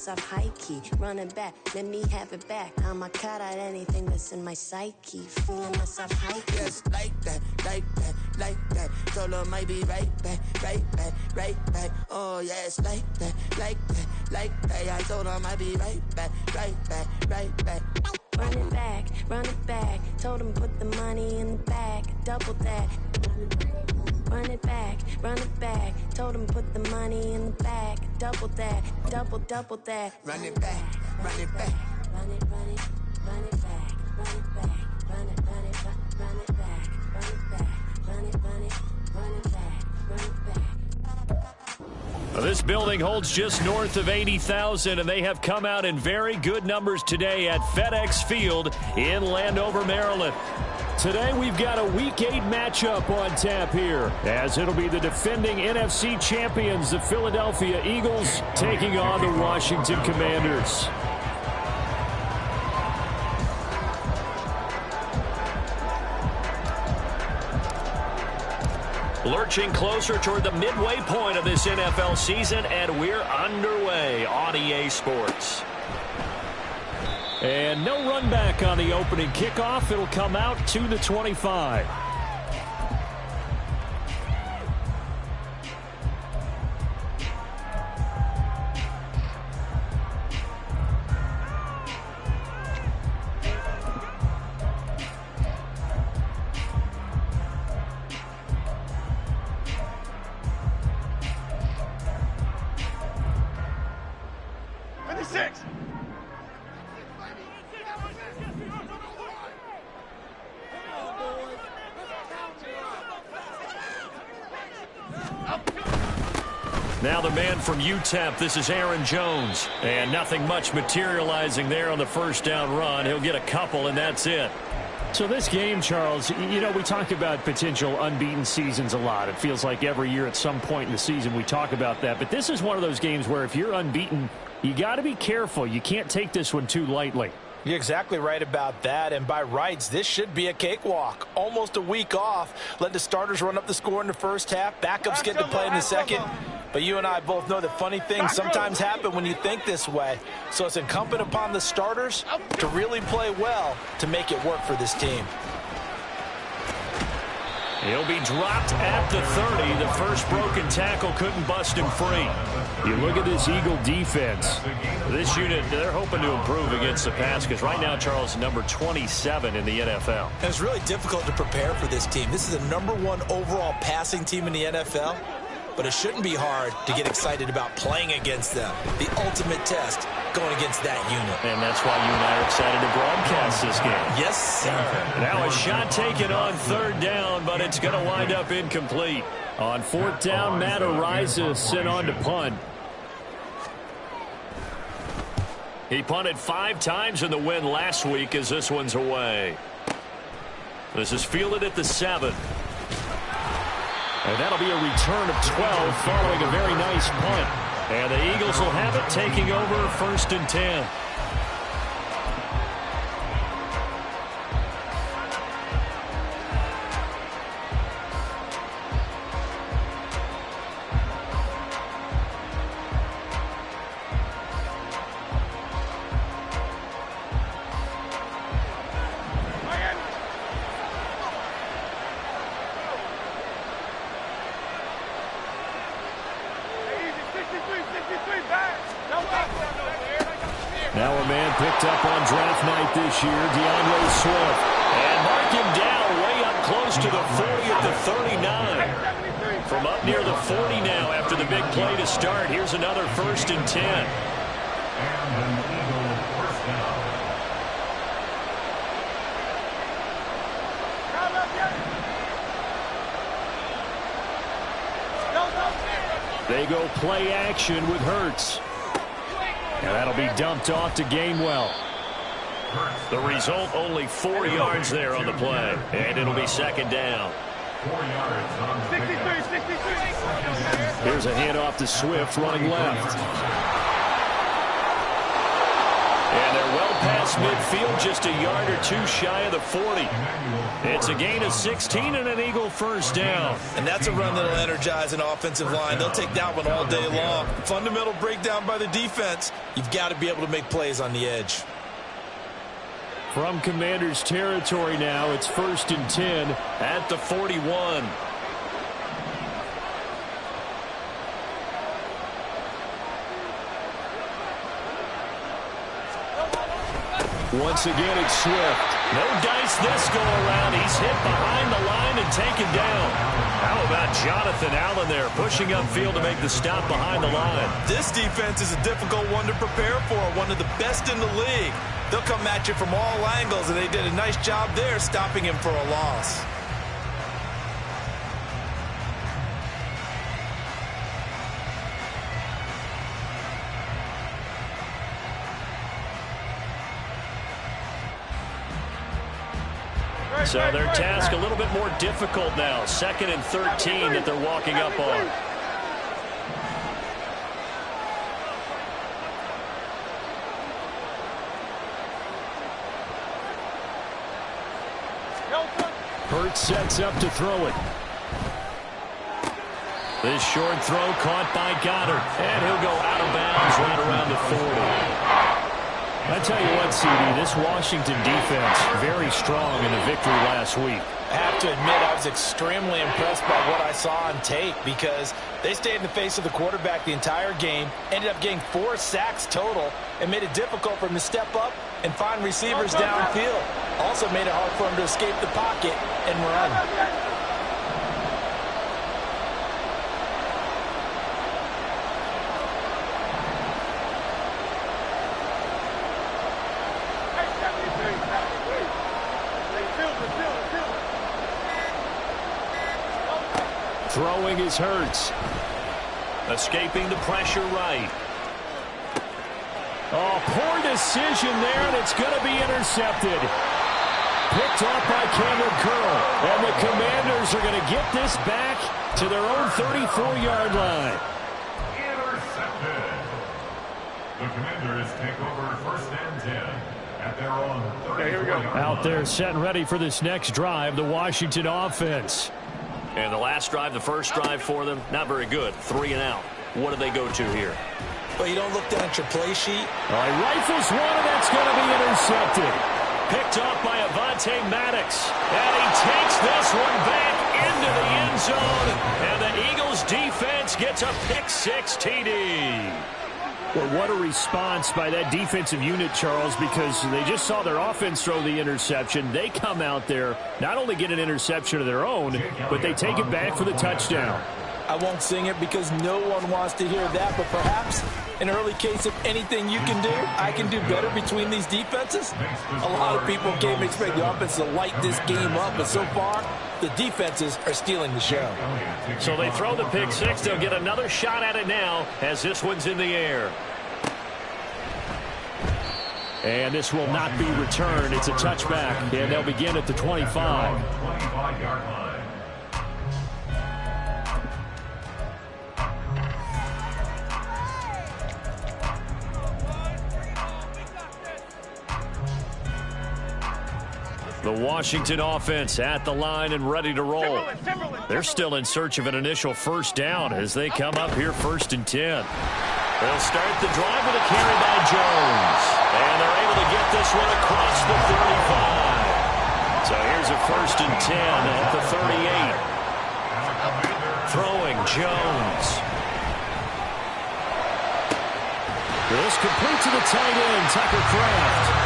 myself high-key. Running back, let me have it back. I'ma cut out anything that's in my psyche. Feeling myself high-key. Yes, like that, like that, like that. Solo might be right back, right back, right back. Oh, yes, like that, like that, like that. I told him I'd be right back, right back, right back. Run it back. Told him put the money in the bag. Double that. Run it back. Told him put the money in the bag. Double that. Double that. Run it back, run it back. Run it back. Run it back. Run it back. Run it back. Run it back. Run it back. Run it back. This building holds just north of 80,000, and they have come out in very good numbers today at FedEx Field in Landover, Maryland. Today we've got a Week 8 matchup on tap here, as it'll be the defending NFC champions, the Philadelphia Eagles, taking on the Washington Commanders. Lurching closer toward the midway point of this NFL season, and we're underway on EA Sports. And no run back on the opening kickoff. It'll come out to the 25. Now the man from UTEP, this is Aaron Jones. And nothing much materializing there on the first down run. He'll get a couple, and that's it. So this game, Charles, you know, we talk about potential unbeaten seasons a lot. It feels like every year at some point in the season we talk about that. But this is one of those games where if you're unbeaten, you got to be careful. You can't take this one too lightly. You're exactly right about that, and by rights, this should be a cakewalk. Almost a week off. Let the starters run up the score in the first half. Backups get to play in the second. But you and I both know that funny things sometimes happen when you think this way. So it's incumbent upon the starters to really play well to make it work for this team. He'll be dropped at the 30. The first broken tackle couldn't bust him free. You look at this Eagle defense. This unit, they're hoping to improve against the pass because right now, Charles, number 27 in the NFL. And it's really difficult to prepare for this team. This is the #1 overall passing team in the NFL. But it shouldn't be hard to get excited about playing against them. The ultimate test going against that unit. And that's why you and I are excited to broadcast this game. Yes, sir. Now a shot taken on third down, but it's going to wind up incomplete. On fourth down, Matt Araiza sent on to punt. He punted 5 times in the win last week as this one's away. This is fielded at the 7. And that'll be a return of 12 following a very nice punt. And the Eagles will have it, taking over 1st and 10. Now a man picked up on draft night this year, DeAndre Swift. And mark him down way up close to the 40 at the 39. From up near the 40 now after the big play to start. Here's another 1st and 10. They go play action with Hurts. And that'll be dumped off to Gainwell. The result, only 4 yards there on the play. And it'll be 2nd down. 4 yards on 63. Here's a handoff to Swift running left. And they're well past midfield, just a yard or two shy of the 40. It's a gain of 16 and an Eagle first down. And that's a run that'll energize an offensive line. They'll take that one all day long. Fundamental breakdown by the defense. You've got to be able to make plays on the edge. From Commanders territory now, it's 1st and 10 at the 41. Once again, it's Swift. No dice this go-around. He's hit behind the line and taken down. How about Jonathan Allen there, pushing upfield to make the stop behind the line? This defense is a difficult one to prepare for, one of the best in the league. They'll come at you from all angles, and they did a nice job there stopping him for a loss. So their task a little bit more difficult now. 2nd and 13 that they're walking up on. Hurts sets up to throw it. This short throw caught by Goddard. And he'll go out of bounds right around the 40. I tell you what, CD, this Washington defense, very strong in the victory last week. I have to admit, I was extremely impressed by what I saw on tape because they stayed in the face of the quarterback the entire game, ended up getting 4 sacks total, and made it difficult for him to step up and find receivers downfield. Also made it hard for him to escape the pocket and run. Throwing is Hurts. Escaping the pressure right. Oh, poor decision there, and it's going to be intercepted. Picked off by Cameron Curl. And the Commanders are going to get this back to their own 34-yard line. Intercepted. The Commanders take over 1st and 10 at their own 34-yard line. Out there set and ready for this next drive, the Washington offense. And the last drive, the first drive for them, not very good. 3 and out. What do they go to here? Well, you don't look down at your play sheet. He rifles one, and that's going to be intercepted. Picked off by Avonte Maddox. And he takes this one back into the end zone. And the Eagles defense gets a pick-6 TD. Well, what a response by that defensive unit, Charles, because they just saw their offense throw the interception. They come out there, not only get an interception of their own, but they take it back for the touchdown. I won't sing it because no one wants to hear that, but perhaps an early case of anything you can do, I can do better between these defenses. A lot of people came to expect the offense to light this game up, but so far, the defenses are stealing the show. So they throw the pick-6. They'll get another shot at it now as this one's in the air. And this will not be returned. It's a touchback, and they'll begin at the 25. 25-yard line. The Washington offense at the line and ready to roll. They're still in search of an initial first down as they come up here 1st and 10. They'll start the drive with a carry by Jones. And they're able to get this one across the 35. So here's a 1st and 10 at the 38. Throwing Jones. This complete to the tight end, Tucker Kraft.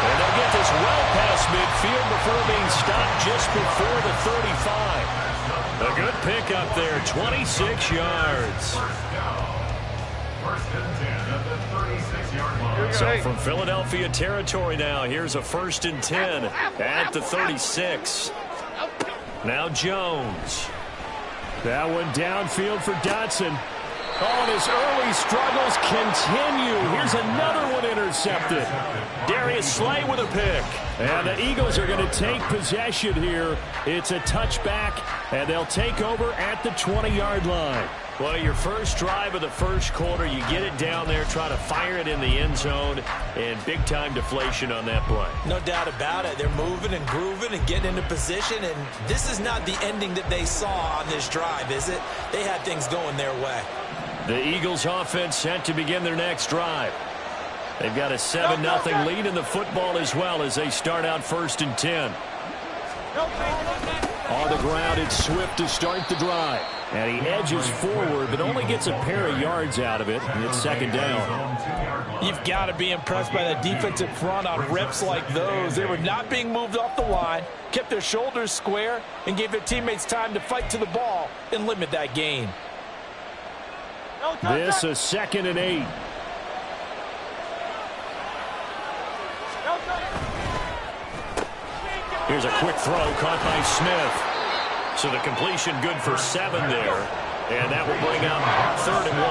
And they'll get this well past midfield before being stopped just before the 35. A good pickup there, 26 yards. First and 10 at the 36-yard line. So from Philadelphia territory now, here's a 1st and 10 at the 36. Now Jones. That one downfield for Dotson. Oh, and his early struggles continue. Here's another one intercepted. intercepted. Darius Slay with a pick. And the Eagles are going to take possession here. It's a touchback, and they'll take over at the 20-yard line. Well, your first drive of the first quarter, you get it down there, try to fire it in the end zone, and big-time deflation on that play. No doubt about it. They're moving and grooving and getting into position, and this is not the ending that they saw on this drive, is it? They had things going their way. The Eagles offense set to begin their next drive. They've got a 7-0 lead in the football as well as they start out 1st and 10. On the ground, it's Swift to start the drive. And he edges forward, but only gets a pair of yards out of it. And it's 2nd down. You've got to be impressed by that defensive front on reps like those. They were not being moved off the line, kept their shoulders square, and gave their teammates time to fight to the ball and limit that gain. This is 2nd and 8. Here's a quick throw caught by Smith. So the completion good for 7 there. And that will bring up 3rd and 1.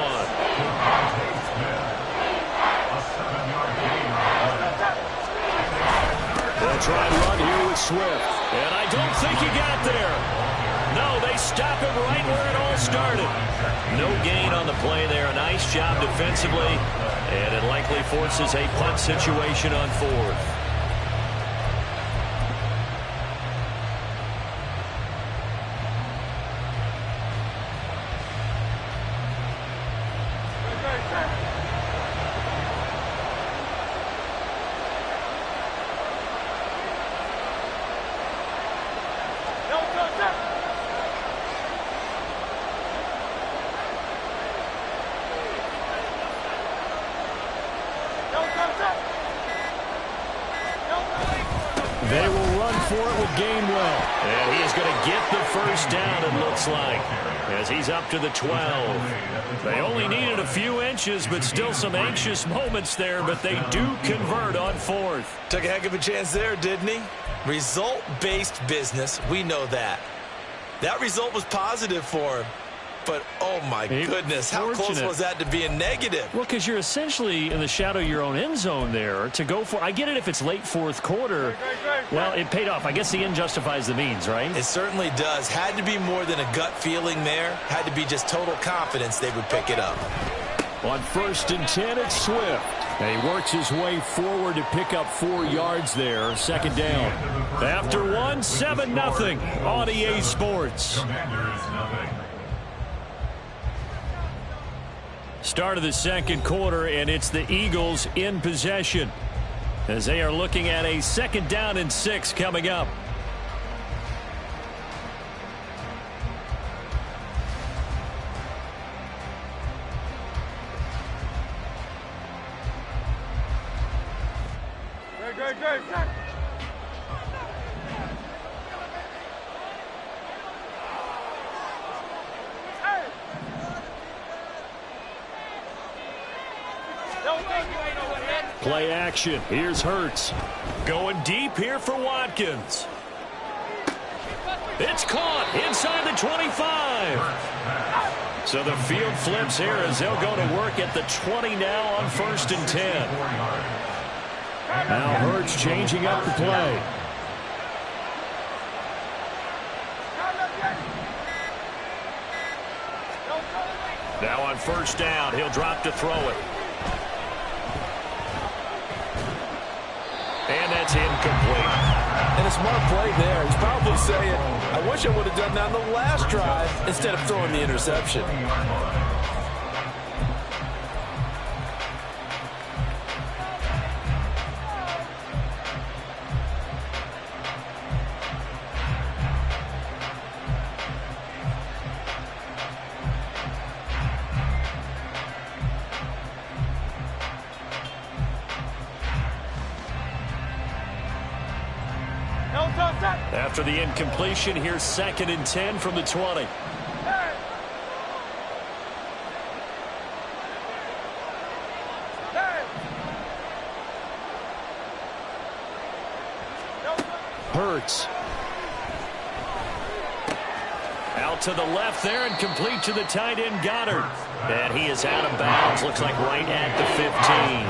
They'll try and run here with Swift. And I don't think he got there. No, they stop him right where it all started. No gain on the play there. A nice job defensively. And it likely forces a punt situation on 4th. They will run for it with Gainwell. And he is going to get the first down, it looks like, as he's up to the 12. They only needed a few inches, but still some anxious moments there, but they do convert on 4th. Took a heck of a chance there, didn't he? Result-based business, we know that. That result was positive for him. But, oh, my goodness, how close was that to being negative? Well, because you're essentially in the shadow of your own end zone there to go for. I get it if it's late 4th quarter. Well, it paid off. I guess the end justifies the means, right? It certainly does. Had to be more than a gut feeling there. Had to be just total confidence they would pick it up. On 1st and 10, it's Swift. And he works his way forward to pick up 4 yards there. 2nd down. After 1, 7-0 on EA Sports. Start of the 2nd quarter, and it's the Eagles in possession as they are looking at a 2nd down and 6 coming up. Good. Play action. Here's Hurts. Going deep here for Watkins. It's caught inside the 25. So the field flips here as they'll go to work at the 20 now on 1st and 10. Now Hurts changing up the play. Now on 1st down, he'll drop to throw it. And that's incomplete. And a smart play there. He's probably saying, I wish I would have done that on the last drive instead of throwing the interception. After the incompletion, here's 2nd and 10 from the 20. Hurts. Out to the left there and complete to the tight end Goddard. And he is out of bounds. Looks like right at the 15.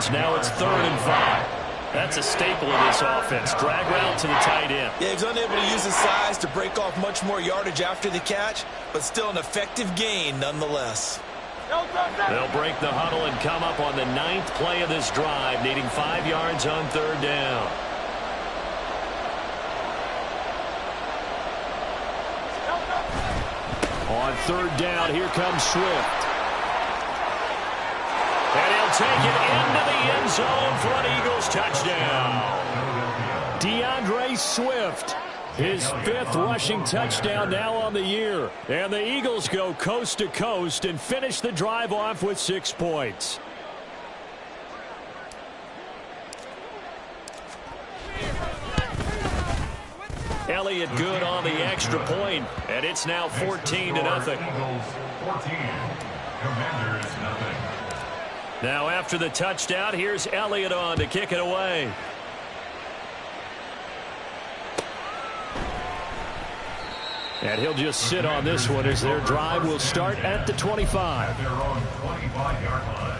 downs. Now it's 3rd and 5. That's a staple of this offense. Drag route to the tight end. Yeah, he's unable to use his size to break off much more yardage after the catch, but still an effective gain nonetheless. They'll break the huddle and come up on the 9th play of this drive, needing 5 yards on 3rd down. On 3rd down, here comes Swift. And he'll take it into the end zone for an Eagles touchdown. DeAndre Swift, his 5th rushing touchdown now on the year. And the Eagles go coast to coast and finish the drive off with 6 points. Elliott good on the extra point, and it's now 14-0. Eagles 14, Commanders nothing. Now after the touchdown, here's Elliott on to kick it away. And he'll just sit on this one as their drive will start at the 25. At their own 25-yard line.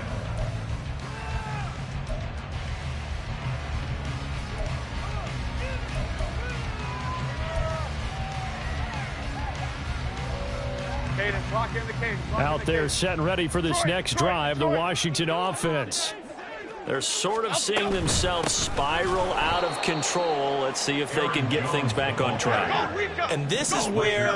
Out there setting ready for this next drive, the Washington offense. They're sort of seeing themselves spiral out of control. Let's see if they can get things back on track. And this is where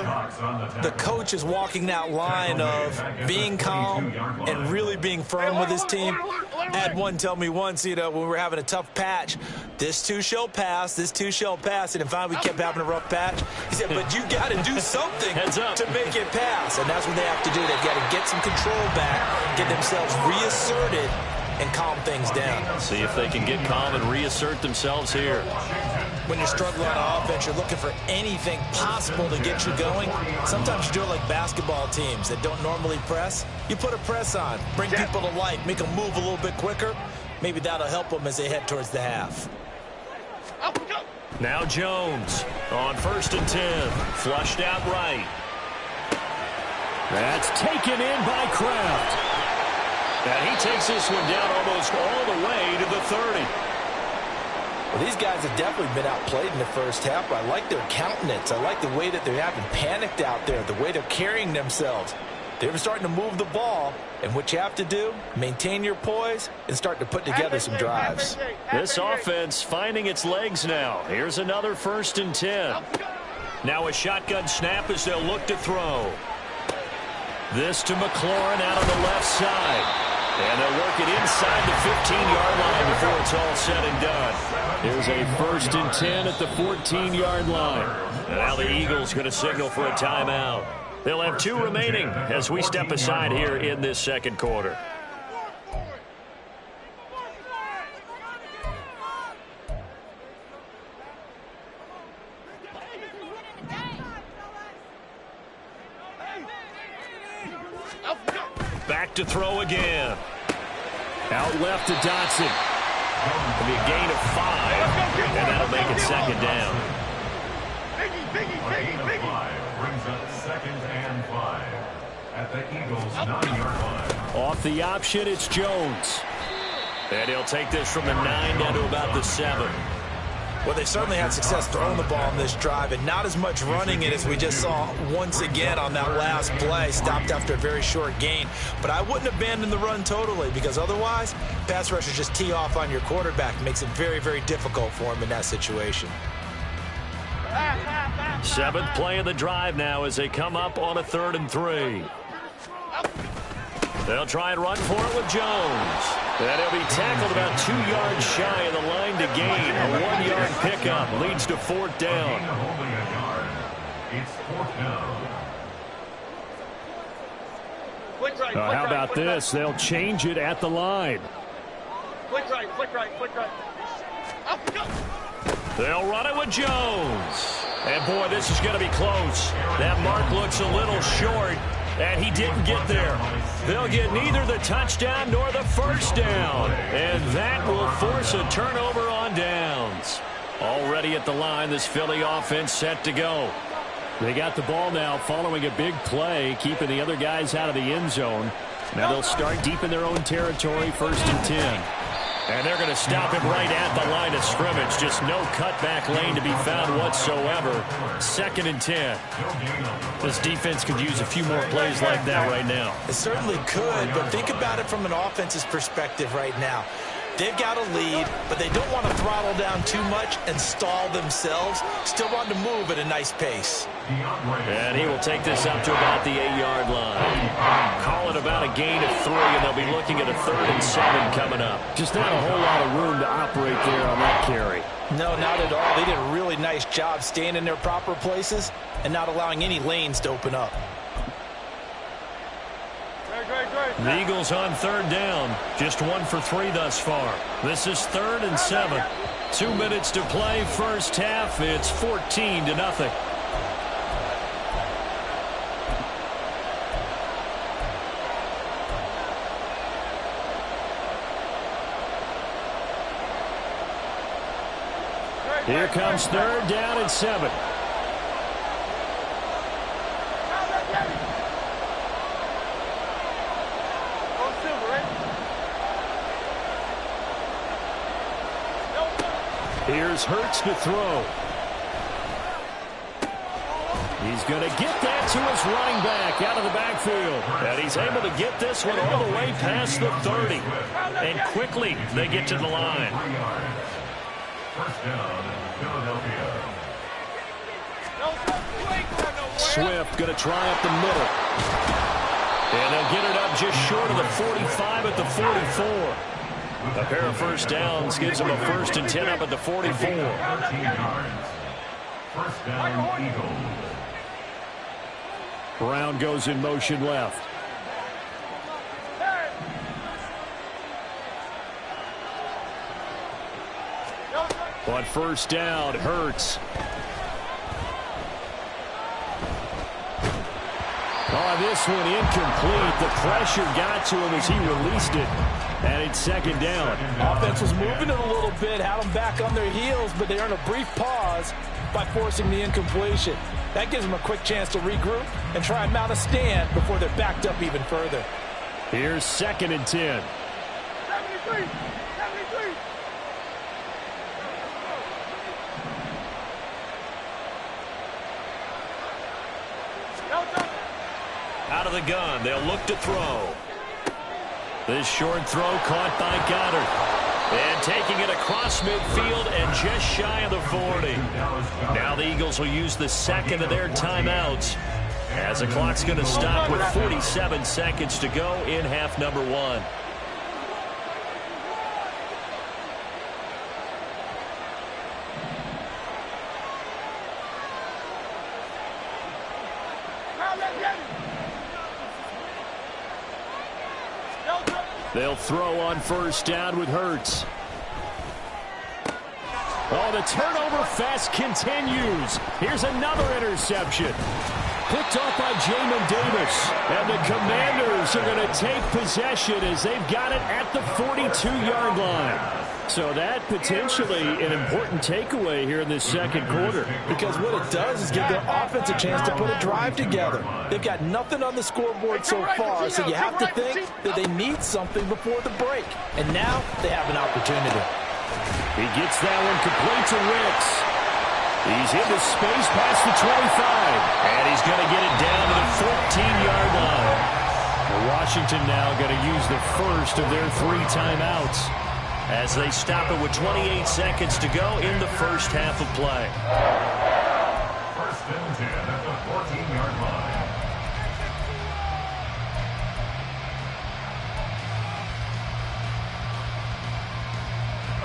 the coach is walking that line of being calm and really being firm with his team. I had one tell me once, when we were having a tough patch, this too shall pass, this too shall pass. And finally we kept having a rough patch. He said, but you got to do something to make it pass. And that's what they have to do. They've got to get some control back, get themselves reasserted, and calm things down. See if they can get calm and reassert themselves here. When you're struggling on offense, you're looking for anything possible to get you going. Sometimes you do it like basketball teams that don't normally press. You put a press on, bring people to life, make them move a little bit quicker. Maybe that'll help them as they head towards the half. Now Jones on 1st and 10. Flushed out right. That's taken in by Kraft. And he takes this one down almost all the way to the 30. Well, these guys have definitely been outplayed in the first half, but I like their countenance. I like the way that they haven't panicked out there, the way they're carrying themselves. They're starting to move the ball, and what you have to do, maintain your poise and start to put together some drives. This offense finding its legs now. Here's another 1st and 10. Now a shotgun snap as they'll look to throw. This to McLaurin out on the left side. And they'll work it inside the 15-yard line before it's all said and done. Here's a 1st and 10 at the 14-yard line. And now the Eagles going to signal for a timeout. They'll have 2 remaining as we step aside here in this second quarter. Back to throw again. Out left to Dotson. It'll be a gain of 5, and that'll make it 2nd down. A gain of 5 brings up 2nd and 5 at the Eagles' 9-yard line. Off the option, it's Jones. And he'll take this from the 9 down to about the 7. Well, they certainly had success throwing the ball on this drive, and not as much running it as we just saw once again on that last play. Stopped after a very short gain. But I wouldn't abandon the run totally, because otherwise, pass rushers just tee off on your quarterback. Makes it very, very difficult for him in that situation. 7th play of the drive now as they come up on a 3rd and 3. They'll try and run for it with Jones. And he'll be tackled about 2 yards shy of the line to gain. A 1-yard pickup leads to 4th down. Only a yard. It's 4th down. How about this? They'll change it at the line. Quick right. They'll run it with Jones. And boy, this is going to be close. That mark looks a little short, and he didn't get there. They'll get neither the touchdown nor the 1st down. And that will force a turnover on downs. Already at the line, this Philly offense set to go. They got the ball now following a big play, keeping the other guys out of the end zone. Now they'll start deep in their own territory, 1st and 10. And they're going to stop him right at the line of scrimmage. Just no cutback lane to be found whatsoever. 2nd and 10. This defense could use a few more plays like that right now. It certainly could, but think about it from an offense's perspective right now. They've got a lead, but they don't want to throttle down too much and stall themselves. Still want to move at a nice pace. And he will take this up to about the 8-yard line. Call it about a gain of 3, and they'll be looking at a 3rd and 7 coming up. Just not a whole lot of room to operate there on that carry. No, not at all. They did a really nice job staying in their proper places and not allowing any lanes to open up. The Eagles on 3rd down. Just 1 for 3 thus far. This is 3rd and 7. 2 minutes to play, first half. It's 14-0. Here comes 3rd down and 7. Here's Hurts to throw. He's going to get that to his running back out of the backfield. And he's able to get this one all the way past the 30. And quickly they get to the line. First down, Philadelphia. Swift going to try up the middle. And they'll get it up just short of the 45 at the 44. A pair of first downs gives them a 1st and 10 up at the 44. 13 yards. First down, Eagles. Brown goes in motion left. On first down, Hurts. Oh, this one incomplete. The pressure got to him as he released it. And it's 2nd down. Offense was moving it a little bit, had them back on their heels, but they earned a brief pause by forcing the incompletion. That gives them a quick chance to regroup and try and mount a stand before they're backed up even further. Here's 2nd and 10. 73. Out of the gun, they'll look to throw. This short throw caught by Goddard. And taking it across midfield and just shy of the 40. Now the Eagles will use the 2nd of their timeouts as the clock's going to stop with 47 seconds to go in half number 1. They'll throw on first down with Hurts. Oh, the turnover fest continues. Here's another interception. Picked off by Jamin Davis. And the Commanders are going to take possession as they've got it at the 42-yard line. So that potentially an important takeaway here in this 2nd quarter. Because what it does is give their offense a chance to put a drive together. They've got nothing on the scoreboard so far, so you have to think that they need something before the break. And now they have an opportunity. He gets that one complete to Wicks. He's into space past the 25. And he's going to get it down to the 14-yard line. Washington now going to use the first of their 3 timeouts as they stop it with 28 seconds to go in the first half of play. First and 10 at the 14-yard line.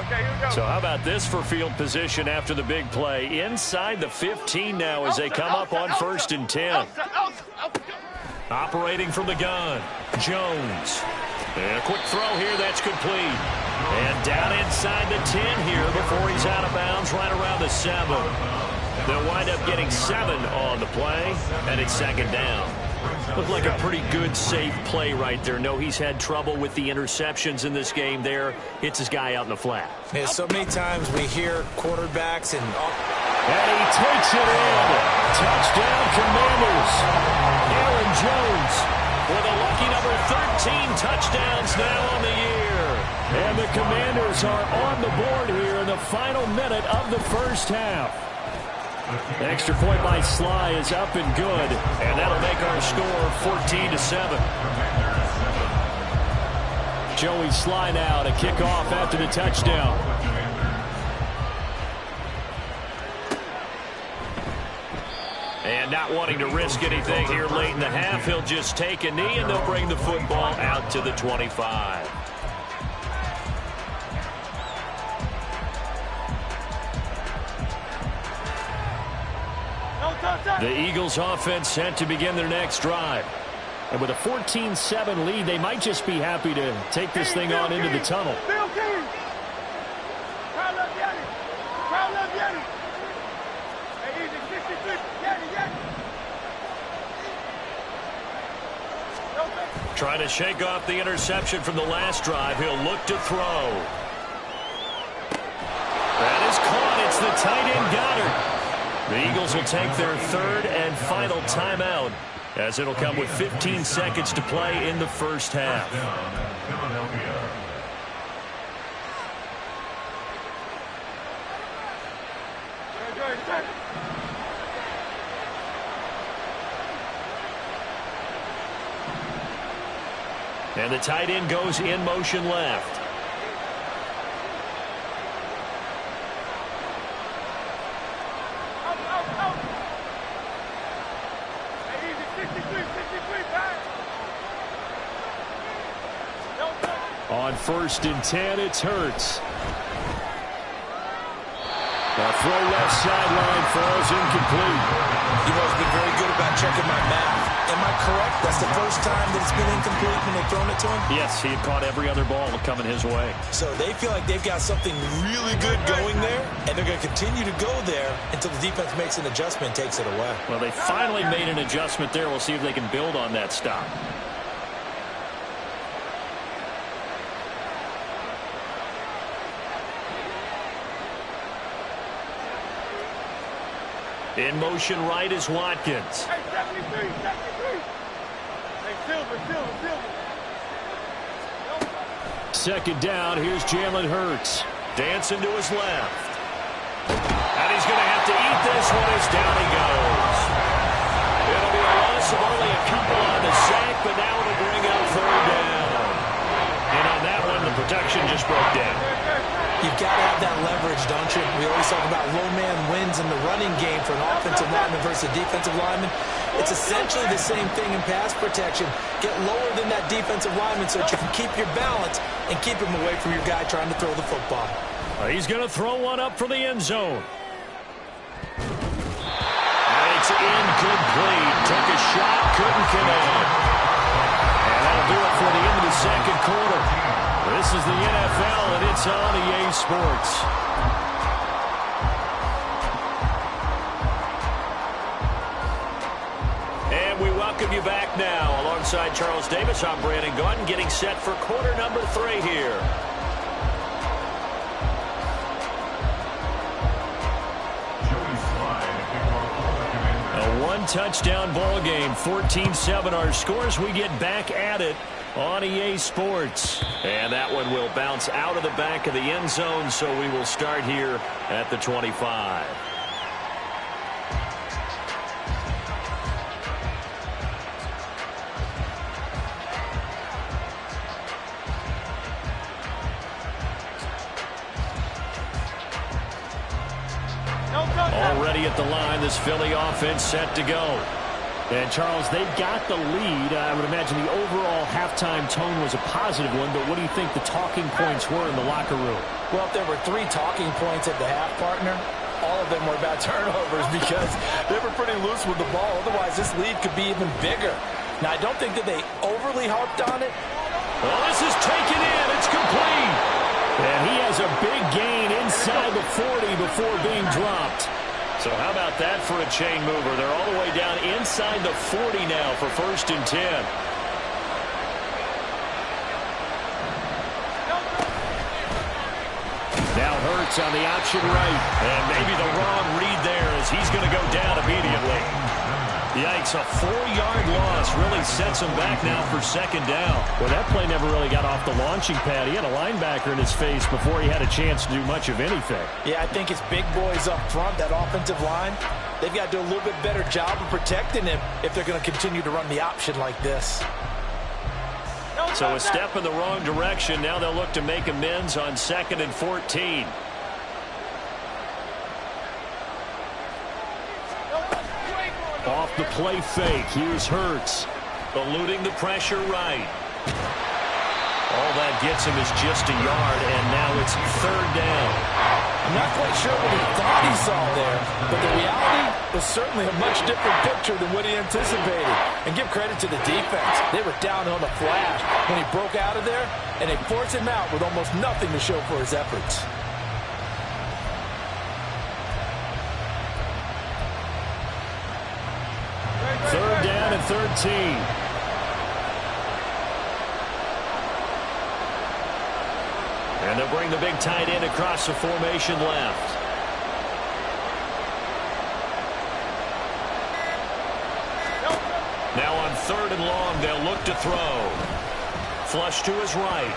Okay, here we go. So how about this for field position after the big play? Inside the 15 now as they come up on 1st and 10. Operating from the gun, Jones. And a quick throw here that's complete. And down inside the 10 here before he's out of bounds right around the 7. They'll wind up getting 7 on the play, and it's 2nd down. Looked like a pretty good, safe play right there. No, he's had trouble with the interceptions in this game there. Hits his guy out in the flat. Yeah, so many times we hear quarterbacks and he takes it in. Touchdown, Commanders. Aaron Jones with a lucky number 13 touchdowns now on the year. And the Commanders are on the board here in the final minute of the first half. Extra point by Sly is up and good, and that'll make our score 14-7. Joey Sly now to kick off after the touchdown. And not wanting to risk anything here late in the half, he'll just take a knee, and they'll bring the football out to the 25. The Eagles offense set to begin their next drive. And with a 14-7 lead, they might just be happy to take this thing on into the tunnel. Trying to shake off the interception from the last drive. He'll look to throw. That is caught. It's the tight end Goddard. The Eagles will take their third and final timeout, as it'll come with 15 seconds to play in the first half. And the tight end goes in motion left. On 1st and 10, it's Hurts. The throw left sideline falls incomplete. Evo's been very good about checking my math. Am I correct? That's the first time that it's been incomplete when they've thrown it to him? Yes, he had caught every other ball coming his way. So they feel like they've got something really good going there, and they're going to continue to go there until the defense makes an adjustment and takes it away. Well, they finally made an adjustment there. We'll see if they can build on that stop. In motion right is Watkins. Hey, 73, 73. Hey, Silver. Second down, here's Jalen Hurts. Dancing to his left. And he's going to have to eat this one as down he goes. It'll be a loss of only a couple on the sack, but now it'll bring up third down. And on that one, the production just broke down. You've got to have that leverage, don't you? We always talk about low man wins in the running game for an offensive lineman versus a defensive lineman. It's essentially the same thing in pass protection. Get lower than that defensive lineman so that you can keep your balance and keep him away from your guy trying to throw the football. He's going to throw one up for the end zone. And it's incomplete. Took a shot, couldn't connect. And that'll do it for the end of the second quarter. This is the NFL, and it's on EA Sports. And we welcome you back now. Alongside Charles Davis, I'm Brandon Gaudin, getting set for quarter number 3 here. A one-touchdown ball game, 14-7 our scores. We get back at it on EA Sports. And that one will bounce out of the back of the end zone, so we will start here at the 25. Already at the line, this Philly offense set to go. And, Charles, they've got the lead. I would imagine the overall halftime tone was a positive one, but what do you think the talking points were in the locker room? Well, if there were 3 talking points at the half, partner, all of them were about turnovers because they were pretty loose with the ball. Otherwise, this lead could be even bigger. Now, I don't think that they overly harped on it. Well, this is taken in. It's complete. And he has a big gain inside the 40 before being dropped. So how about that for a chain mover? They're all the way down inside the 40 now for 1st and 10. Now Hurts on the option right. And maybe the wrong read there as he's going to go down immediately. Yikes, a 4-yard loss really sets him back now for second down. Well, that play never really got off the launching pad. He had a linebacker in his face before he had a chance to do much of anything. Yeah, I think his big boys up front, that offensive line, they've got to do a little bit better job of protecting him if they're going to continue to run the option like this. So a step in the wrong direction. Now they'll look to make amends on 2nd and 14. Off the play fake. Here's Hurts. Eluding the pressure right. All that gets him is just a yard, and now it's 3rd down. I'm not quite sure what he thought he saw there, but the reality was certainly a much different picture than what he anticipated. And give credit to the defense. They were down on the flash when he broke out of there, and they forced him out with almost nothing to show for his efforts. Third down and 13. And they'll bring the big tight end across the formation left. Now on 3rd and long, they'll look to throw. Flush to his right.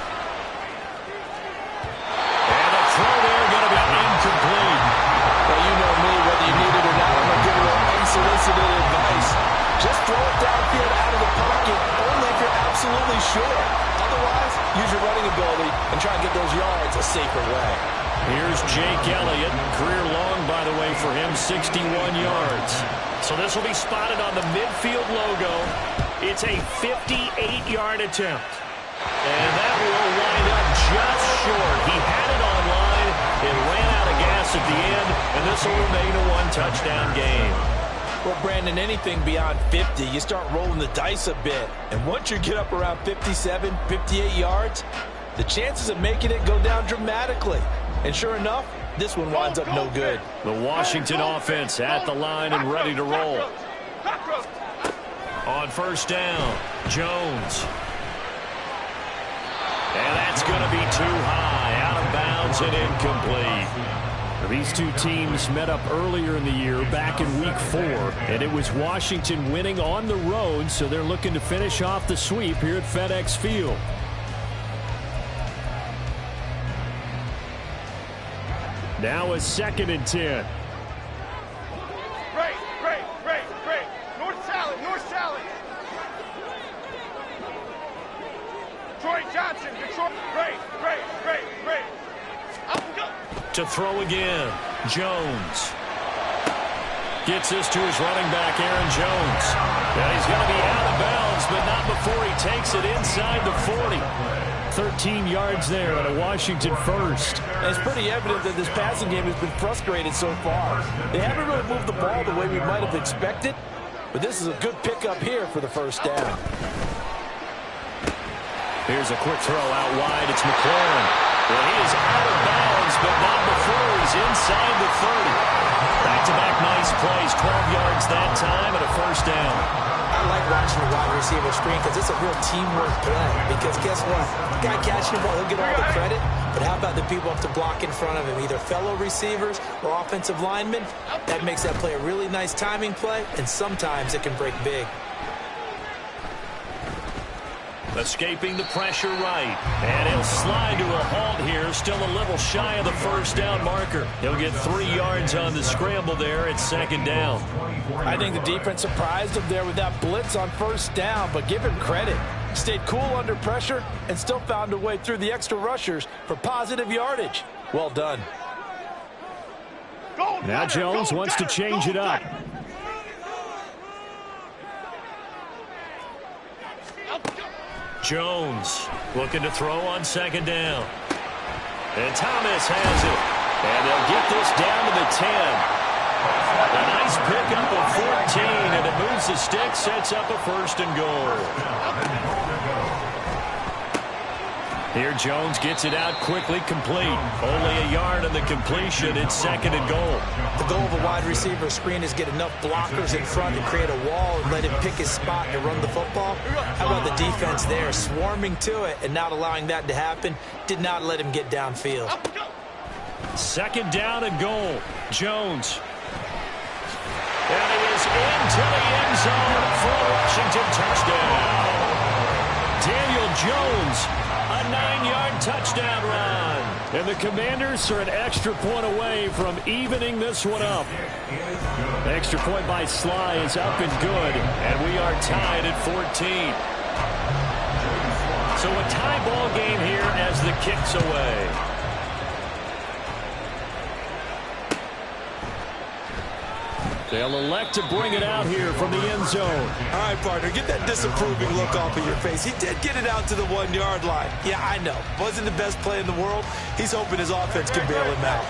And a throw there going to be incomplete. Well, you know me, whether you need it or not, I'm going to give a little unsolicited advice. Just throw it downfield out of the pocket, only if you're absolutely sure. Otherwise, use your running ability and try and get those yards a safer way. Here's Jake Elliott. Career long, by the way, for him, 61 yards. So this will be spotted on the midfield logo. It's a 58-yard attempt. And that will wind up just short. He had it on line. It ran out of gas at the end, and this will remain a one-touchdown game. Well, Brandon, anything beyond 50, you start rolling the dice a bit. And once you get up around 57, 58 yards, the chances of making it go down dramatically. And sure enough, this one winds up no good. The Washington offense at the line and ready to roll. On 1st down, Jones. And that's going to be too high, out of bounds and incomplete. These two teams met up earlier in the year, back in Week 4, and it was Washington winning on the road, so they're looking to finish off the sweep here at FedEx Field. Now a 2nd and 10. Great. North Salad. Troy Johnson, Detroit. Great. To throw again, Jones. Gets this to his running back, Aaron Jones. And he's going to be out of bounds, but not before he takes it inside the 40. 13 yards there on a Washington first. And it's pretty evident that this passing game has been frustrated so far. They haven't really moved the ball the way we might have expected, but this is a good pickup here for the 1st down. Here's a quick throw out wide. It's McLaurin. Well, he is out of bounds, but not before he's inside the 30. Back-to-back nice plays, 12 yards that time, and a 1st down. I like watching the wide receiver screen because it's a real teamwork play. Because guess what? The guy catching the ball, he'll get all the credit. But how about the people up to block in front of him, either fellow receivers or offensive linemen? That makes that play a really nice timing play, and sometimes it can break big. Escaping the pressure right. And he'll slide to a halt here. Still a little shy of the 1st down marker. He'll get 3 yards on the scramble there at 2nd down. I think the defense surprised him there with that blitz on 1st down, but give him credit. Stayed cool under pressure and still found a way through the extra rushers for positive yardage. Well done. Now Jones wants to change it up. Jones looking to throw on 2nd down. And Thomas has it. And they'll get this down to the 10. A nice pickup of 14, and it moves the stick, sets up a 1st and goal. Here Jones gets it out quickly, complete. Only a yard on the completion. It's 2nd and goal. The goal of a wide receiver screen is get enough blockers in front to create a wall and let him pick his spot to run the football. How about the defense there, swarming to it and not allowing that to happen? Did not let him get downfield. 2nd down and goal. Jones. And he is goes into the end zone for a Washington touchdown. Daniel Jones, a 9-yard touchdown run. And the Commanders are an extra point away from evening this one up. The extra point by Sly is up and good, and we are tied at 14. So a tie ball game here as the kick's away. They'll elect to bring it out here from the end zone. All right, partner, get that disapproving look off of your face. He did get it out to the 1-yard line. Yeah, I know. Wasn't the best play in the world. He's hoping his offense can bail him out.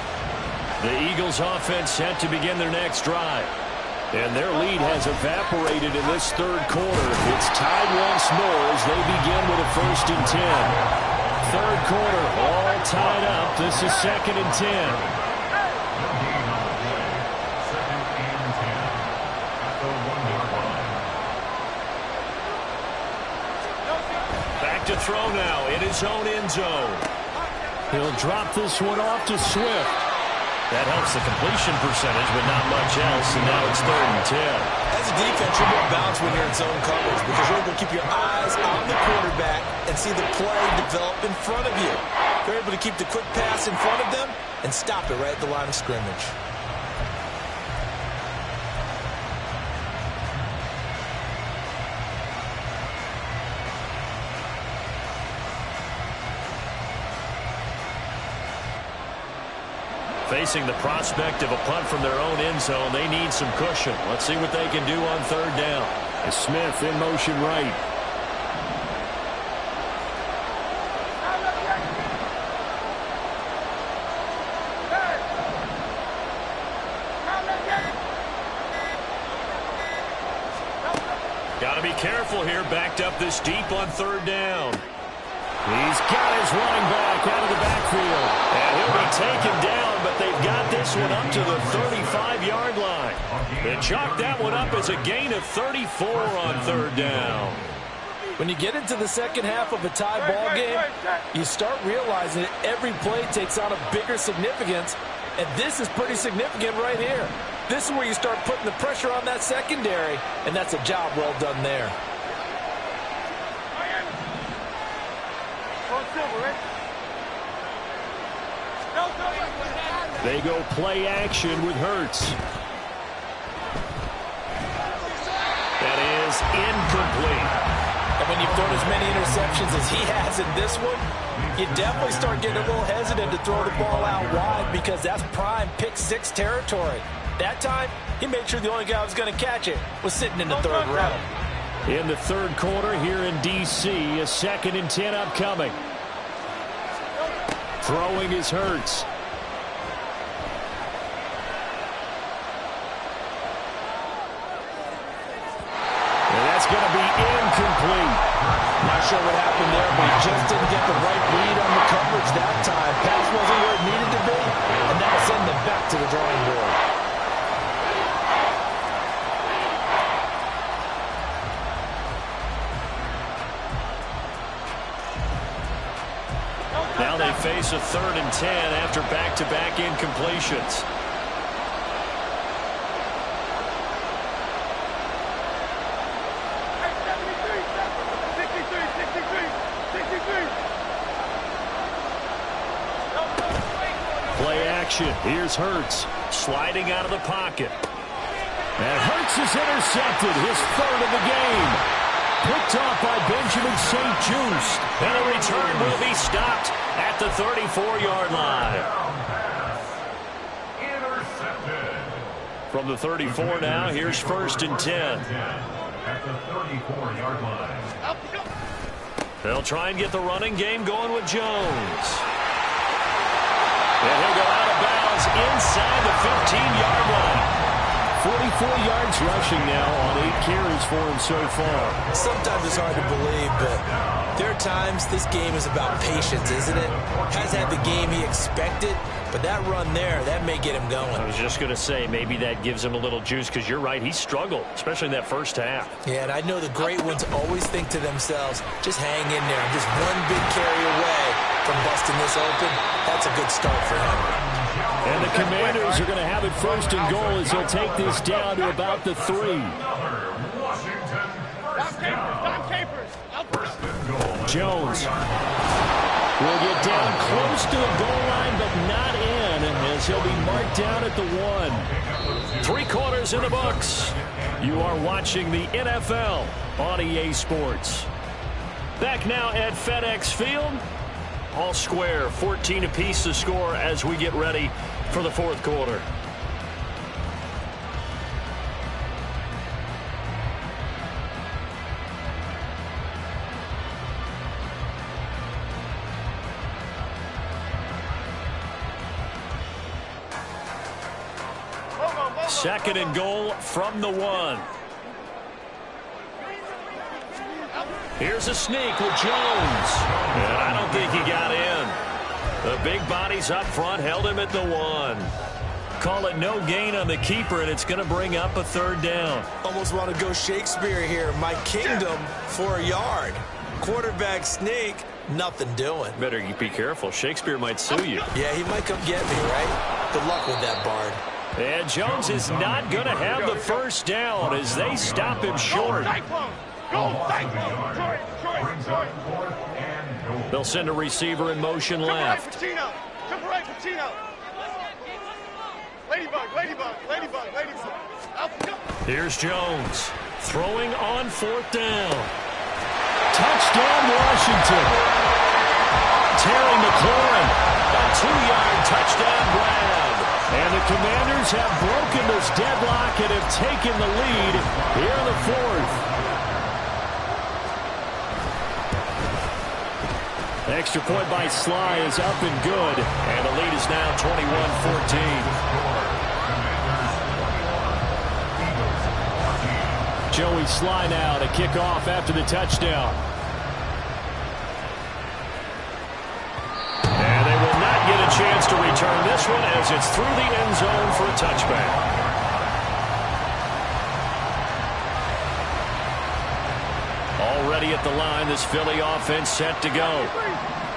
The Eagles offense set to begin their next drive. And their lead has evaporated in this third quarter. It's tied once more as they begin with a 1st and 10. Third quarter, all tied up. This is 2nd and 10. To throw now in his own end zone. He'll drop this one off to Swift. That helps the completion percentage, but not much else, and now it's 3rd and 10. As a defense, you're going to bounce when you're in zone coverage because you're able to keep your eyes on the quarterback and see the play develop in front of you. You're able to keep the quick pass in front of them and stop it right at the line of scrimmage. Facing the prospect of a punt from their own end zone, they need some cushion. Let's see what they can do on 3rd down. Smith in motion right. Got to be careful here, backed up this deep on 3rd down. He's got his running back out of the backfield. And he'll be taken down, but they've got this one up to the 35-yard line. They chalk that one up as a gain of 34 on 3rd down. When you get into the second half of a tie ball game, you start realizing that every play takes on a bigger significance, and this is pretty significant right here. This is where you start putting the pressure on that secondary, and that's a job well done there. They go play action with Hurts. That is incomplete. And when you've thrown as many interceptions as he has in this one, you definitely start getting a little hesitant to throw the ball out wide because that's prime pick 6 territory. That time, he made sure the only guy who was going to catch it was sitting in the 3rd row. In the 3rd quarter here in D.C., a 2nd and 10 upcoming. Throwing is Hurts. And that's going to be incomplete. Not sure what happened there, but he just didn't get the right read on the coverage that time. Pass wasn't where it needed to be, and that'll send them back to the drawing board. Now they face a 3rd and 10 after back-to-back incompletions. Play action. Here's Hurts sliding out of the pocket. And Hurts is intercepted, his 3rd of the game. Picked off by Benjamin St-Juste. And a return will be stopped at the 34-yard line. Intercepted. From the 34 now, here's 1st and 10. At the 34-yard line. They'll try and get the running game going with Jones. And he'll go out of bounds inside the 15-yard line. 44 yards rushing now on 8 carries for him so far. Sometimes it's hard to believe, but there are times this game is about patience, isn't it? Hasn't had the game he expected, but that run there, that may get him going. I was just going to say, maybe that gives him a little juice, because you're right, he struggled, especially in that first half. Yeah, and I know the great ones always think to themselves, just hang in there. I'm just one big carry away. from busting this open. That's a good start for him. And the Commanders are going to have it first and goal as they'll take this down to about the 3. Jones will get down close to the goal line, but not in, as he'll be marked down at the 1. 3 quarters in the books. You are watching the NFL on EA Sports. Back now at FedEx Field. All square, 14 apiece to score as we get ready for the 4th quarter. Second and goal from the 1. Here's a sneak with Jones. And I don't think he got in. The big bodies up front held him at the 1. Call it no gain on the keeper, and it's going to bring up a 3rd down. Almost want to go Shakespeare here. My kingdom for a yard. Quarterback sneak, nothing doing. Better be careful. Shakespeare might sue you. Yeah, he might come get me, right? Good luck with that, Bard. And Jones is not going to have the first down as they stop him short. They'll send a receiver in motion left. Here's Jones throwing on 4th down. Touchdown, Washington. Terry McLaurin, a 2-yard touchdown grab. And the Commanders have broken this deadlock and have taken the lead here in the 4th. Extra point by Sly is up and good. And the lead is now 21-14. Joey Sly now to kick off after the touchdown. And they will not get a chance to return this one as it's through the end zone for a touchback. Already at the line, this Philly offense set to go.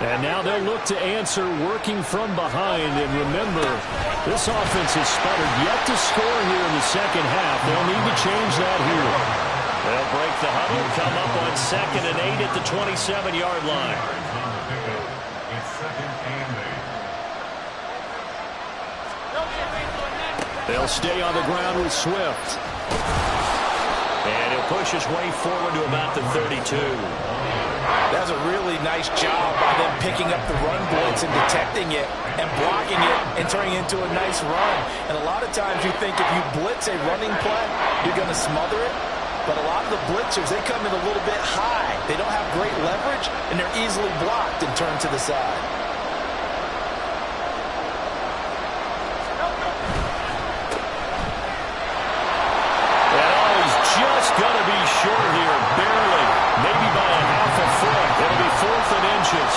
And now they'll look to answer working from behind. And remember, this offense has sputtered yet to score here in the second half. They'll need to change that here. They'll break the huddle, come up on 2nd and 8 at the 27-yard line. They'll stay on the ground with Swift. And he'll push his way forward to about the 32. That's a really nice job by them picking up the run blitz and detecting it and blocking it and turning it into a nice run. And a lot of times you think if you blitz a running play, you're going to smother it. But a lot of the blitzers, they come in a little bit high. They don't have great leverage, and they're easily blocked and turned to the side. Going to be short here, barely, maybe by a half a foot. It'll be 4th and inches.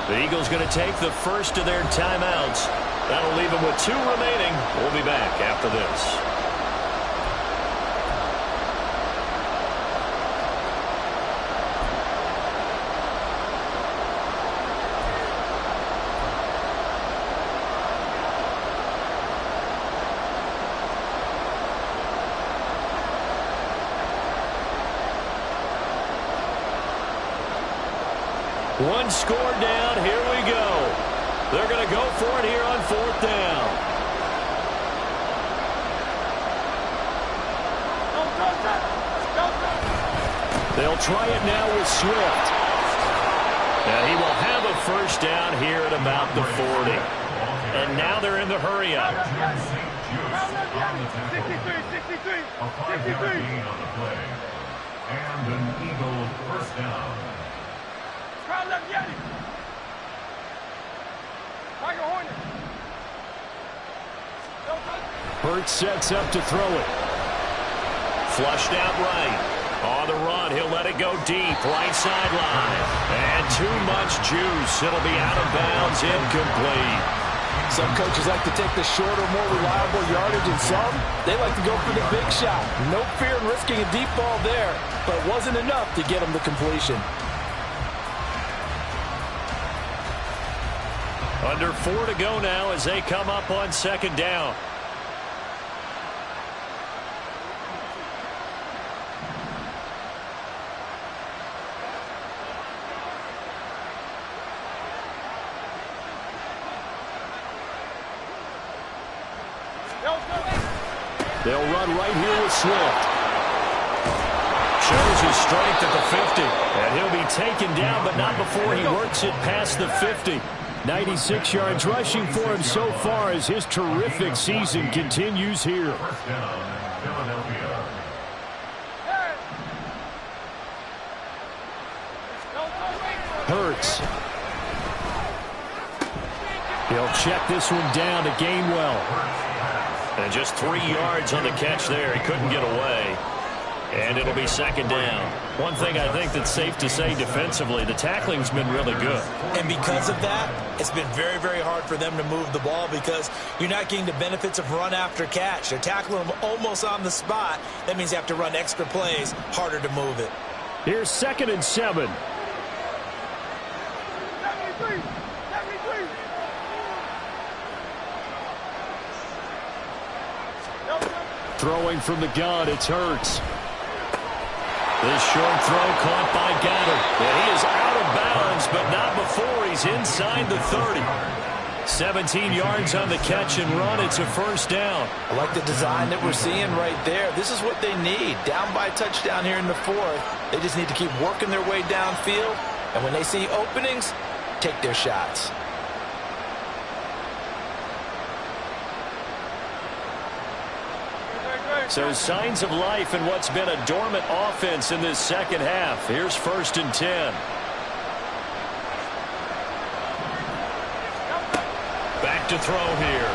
The Eagles going to take the first of their timeouts. That'll leave them with 2 remaining. We'll be back after this. One score down. Here we go. They're going to go for it here on 4th down. They'll try it now with Swift. And he will have a first down here at about the 40. And now they're in the hurry-up. 63. A 5-yard gain on the play. And an Eagle first down. Hurts sets up to throw it. Flushed out right. On the run, he'll let it go deep. Right sideline. And too much juice. It'll be out of bounds, incomplete. Some coaches like to take the shorter, more reliable yardage, and some, they like to go for the big shot. No fear in risking a deep ball there, but it wasn't enough to get them the completion. Under 4 to go now as they come up on second down. They'll run right here with Swift. Shows his strength at the 50. And he'll be taken down, but not before he works it past the 50. 96 yards rushing for him so far as his terrific season continues here. First down, Philadelphia. Hurts. He'll check this one down to Gainwell. And just 3 yards on the catch there. He couldn't get away. And it'll be second down. One thing I think that's safe to say defensively, the tackling's been really good. And because of that, it's been very, very hard for them to move the ball because you're not getting the benefits of run after catch. They're tackling them almost on the spot. That means you have to run extra plays, harder to move it. Here's 2nd and 7. Throwing from the gun, it's Hurts. This short throw caught by Goddard. And he is out of bounds, but not before he's inside the 30. 17 yards on the catch and run. It's a first down. I like the design that we're seeing right there. This is what they need. Down by a touchdown here in the 4th. They just need to keep working their way downfield. And when they see openings, take their shots. So signs of life in what's been a dormant offense in this second half. Here's 1st and 10. Back to throw here.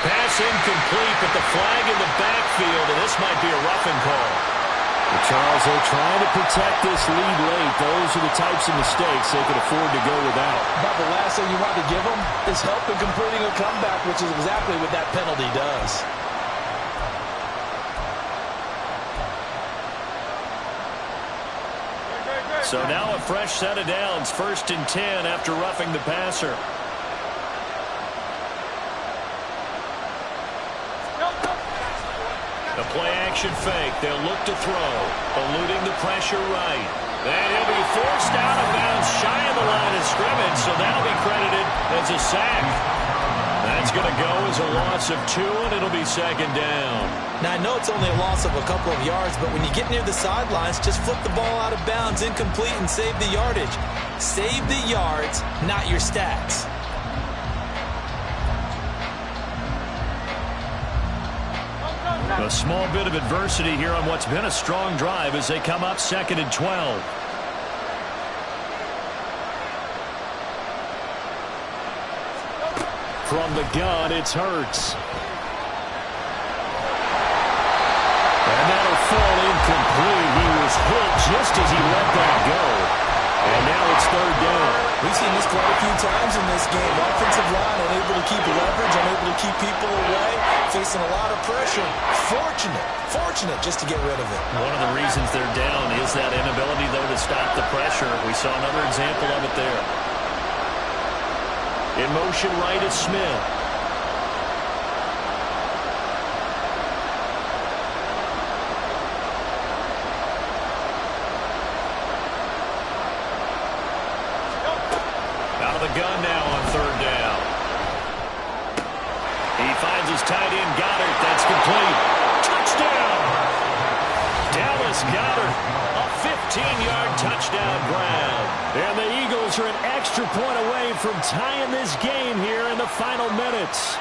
Pass incomplete, but the flag in the backfield, and this might be a roughing call. But Charles, they're trying to protect this lead late. Those are the types of mistakes they can afford to go without. But the last thing you want to give them is help in completing a comeback, which is exactly what that penalty does. So now a fresh set of downs, 1st and 10 after roughing the passer. The play-action fake. They'll look to throw. Eluding the pressure right. And he'll be forced out of bounds shy of the line of scrimmage, so that'll be credited as a sack. That's going to go as a loss of 2, and it'll be second down. Now, I know it's only a loss of a couple of yards, but when you get near the sidelines, just flip the ball out of bounds, incomplete, and save the yardage. Save the yards, not your stats. A small bit of adversity here on what's been a strong drive as they come up 2nd and 12. From the gun, it's Hurts. And that'll fall incomplete. He was hit just as he let that go. And now it's 3rd down. We've seen this quite a few times in this game. Offensive line unable to keep leverage, unable to keep people away, facing a lot of pressure. Fortunate just to get rid of it. One of the reasons they're down is that inability, though, to stop the pressure. We saw another example of it there. In motion right is Smith. Out of the gun now on 3rd down. He finds his tight end, Goddard. That's complete. Touchdown! Dallas Goddard, a 15-yard touchdown grab. And the Eagles are an extra point away from tying this game here in the final minutes.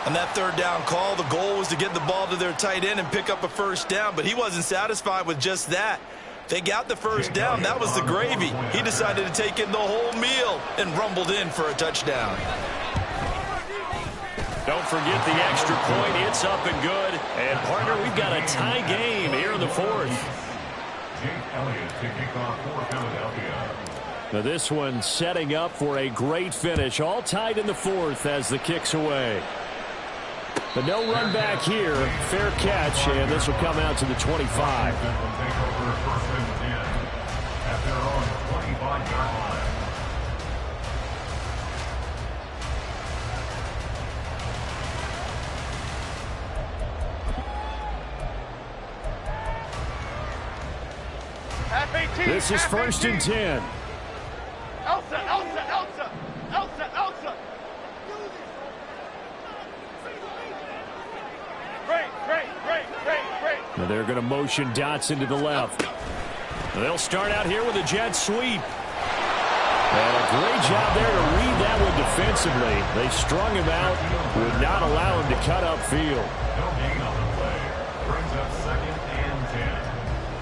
On that 3rd down call, the goal was to get the ball to their tight end and pick up a first down, but he wasn't satisfied with just that. They got the first down. That was the gravy. He decided to take in the whole meal and rumbled in for a touchdown. Don't forget the extra point. It's up and good. And, partner, we've got a tie game here in the fourth. Jake Elliott to kick off for Philadelphia. Now this one setting up for a great finish. All tied in the fourth as the kick's away. But no run back here. Fair catch, and this will come out to the 25. Take over first and 10 at their own 25-yard line. This is first and 10. Elsa. Great. Now they're going to motion Dotson to the left. They'll start out here with a jet sweep. And a great job there to read that one defensively. They strung him out, would not allow him to cut upfield. No gain on the play. Brings up second and 10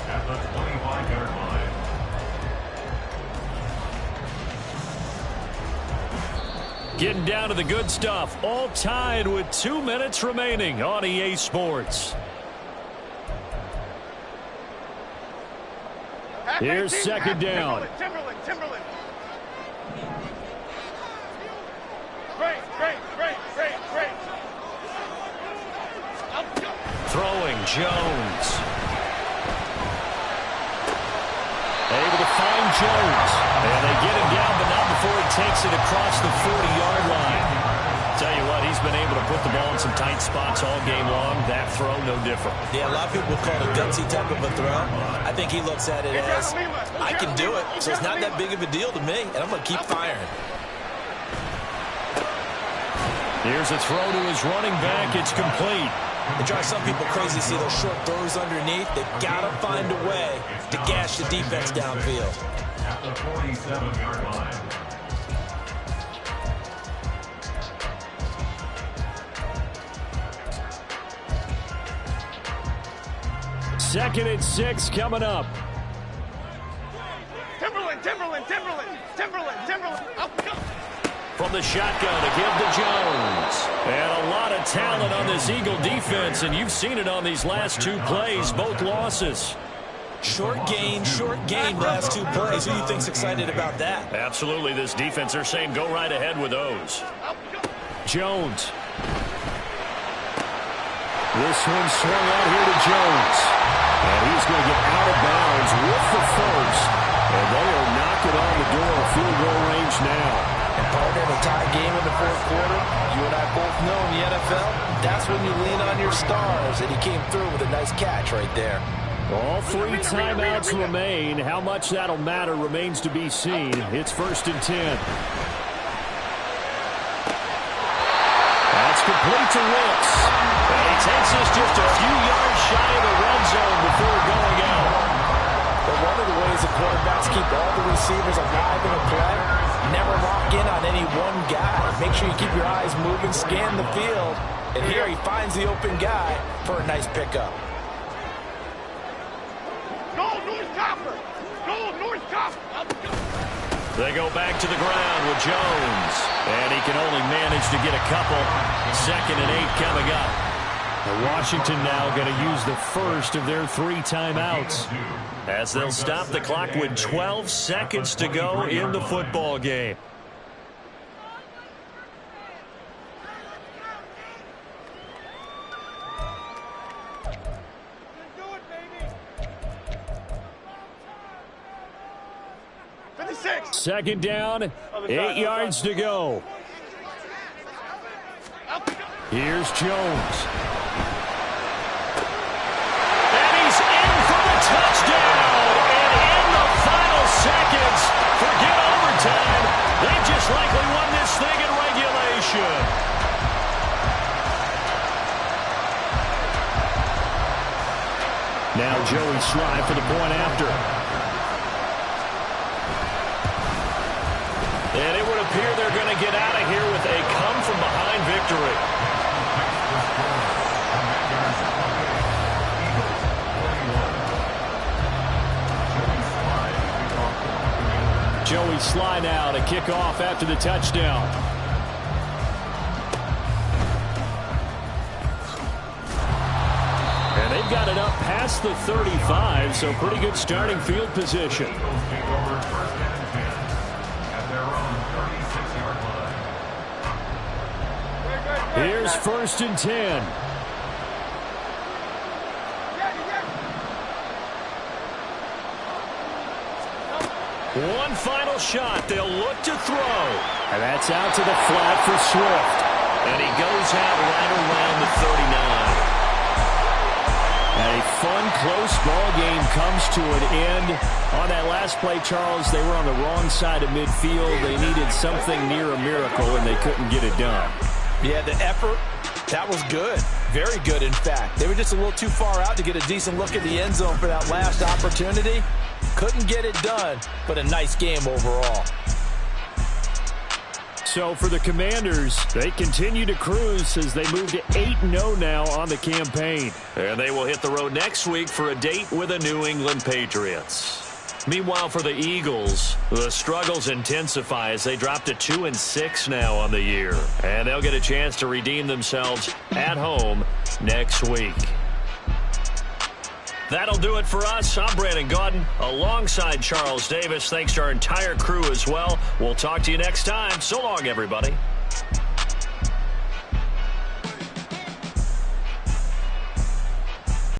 at the 25-yard line. Getting down to the good stuff. All tied with 2 minutes remaining on EA Sports. Here's second down. Timberland. Great. Throwing Jones. Able to find Jones. And they get him down, but not before he takes it across the 40-yard line. Tell you what, he's been able to put the ball in some tight spots all game long. That throw, no different. Yeah, a lot of people call it a gutsy type of a throw. I think he looks at it as, I can do it, so it's not that big of a deal to me, and I'm going to keep firing. Here's a throw to his running back. It's complete. It drives some people crazy to see those short throws underneath. They've got to find a way to gash the defense downfield. At the 47-yard line. Second and 6 coming up. Timberland. From the shotgun to give to Jones. And a lot of talent on this Eagle defense, and you've seen it on these last 2 plays, both losses. Short gain, last 2 plays. Who do you think's excited about that? Absolutely, this defense, they're saying go right ahead with those. Jones. This one swung out here to Jones. And he's going to get out of bounds with the first. And they are knocking on the door of field goal range now. And partner, in a tie game in the fourth quarter, you and I both know in the NFL, that's when you lean on your stars. And he came through with a nice catch right there. All 3 timeouts remain. How much that'll matter remains to be seen. It's first and 10. That's complete to Wicks. And he takes us just a few yards shy of the red zone before going out. But one of the ways the quarterbacks keep all the receivers alive in a play, never lock in on any one guy. Make sure you keep your eyes moving, scan the field. And here he finds the open guy for a nice pickup. North Copper. They go back to the ground with Jones. And he can only manage to get a couple. Second and 8 coming up. And Washington now going to use the first of their 3 timeouts, as they'll stop the clock with 12 seconds to go in the football game. Second down, 8 yards to go. Here's Jones. And he's in for the touchdown. And in the final seconds, forget overtime. They just likely won this thing in regulation. Now Joey Slye for the point after. And it would appear they're going to get out of here with a come-from-behind victory. Joey Slye now to kick off after the touchdown. they've got it up past the 35, so pretty good starting field position. Here's 1st and 10. One final shot. They'll look to throw. And that's out to the flat for Swift. And he goes out right around the 39. And a fun, close ball game comes to an end. On that last play, Charles, they were on the wrong side of midfield. They needed something near a miracle, and they couldn't get it done. Yeah, the effort, that was good. Very good, in fact. They were just a little too far out to get a decent look at the end zone for that last opportunity. Couldn't get it done, but a nice game overall. So for the Commanders, they continue to cruise as they move to 8-0 now on the campaign. And they will hit the road next week for a date with the New England Patriots. Meanwhile, for the Eagles, the struggles intensify as they drop to 2-6 now on the year. And they'll get a chance to redeem themselves at home next week. That'll do it for us. I'm Brandon Gaudin alongside Charles Davis. Thanks to our entire crew as well. We'll talk to you next time. So long, everybody.